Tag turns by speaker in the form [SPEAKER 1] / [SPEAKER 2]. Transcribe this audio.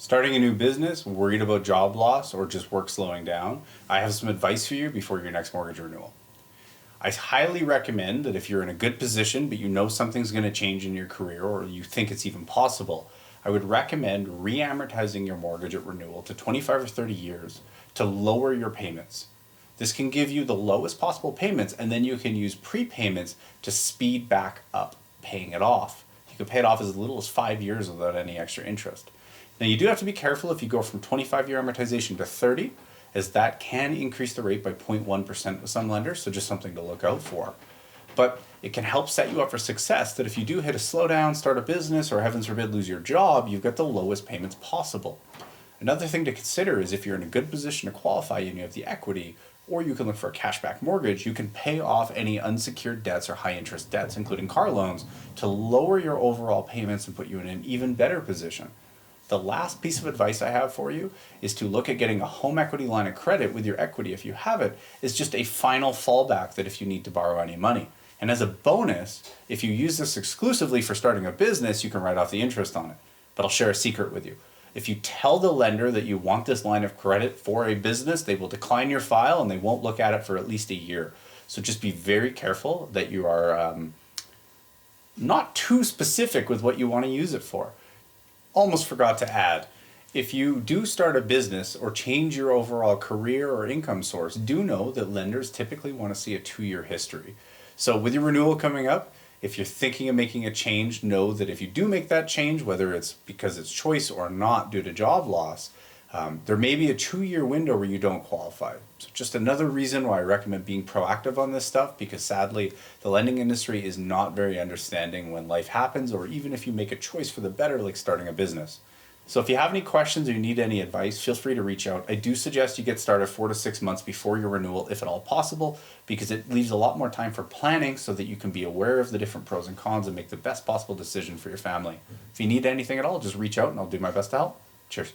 [SPEAKER 1] Starting a new business, worried about job loss, or just work slowing down, I have some advice for you before your next mortgage renewal. I highly recommend that if you're in a good position but you know something's going to change in your career or you think it's even possible, I would recommend re-amortizing your mortgage at renewal to 25 or 30 years to lower your payments. This can give you the lowest possible payments, and then you can use prepayments to speed back up paying it off. You can pay it off as little as 5 years without any extra interest. Now you do have to be careful if you go from 25-year amortization to 30, as that can increase the rate by 0.1% with some lenders, so just something to look out for. But it can help set you up for success that if you do hit a slowdown, start a business, or heavens forbid lose your job, you've got the lowest payments possible. Another thing to consider is if you're in a good position to qualify and you have the equity, or you can look for a cashback mortgage, you can pay off any unsecured debts or high interest debts, including car loans, to lower your overall payments and put you in an even better position. The last piece of advice I have for you is to look at getting a home equity line of credit with your equity if you have it. It's just a final fallback that if you need to borrow any money. And as a bonus, if you use this exclusively for starting a business, you can write off the interest on it. But I'll share a secret with you. If you tell the lender that you want this line of credit for a business, they will decline your file and they won't look at it for at least a year. So just be very careful that you are not too specific with what you want to use it for. Almost forgot to add, if you do start a business or change your overall career or income source, do know that lenders typically want to see a 2-year history. So with your renewal coming up, if you're thinking of making a change, know that if you do make that change, whether it's because it's choice or not due to job loss, there may be a 2-year window where you don't qualify. So just another reason why I recommend being proactive on this stuff, because sadly, the lending industry is not very understanding when life happens, or even if you make a choice for the better, like starting a business. So if you have any questions or you need any advice, feel free to reach out. I do suggest you get started 4 to 6 months before your renewal, if at all possible, because it leaves a lot more time for planning so that you can be aware of the different pros and cons and make the best possible decision for your family. If you need anything at all, just reach out and I'll do my best to help. Cheers.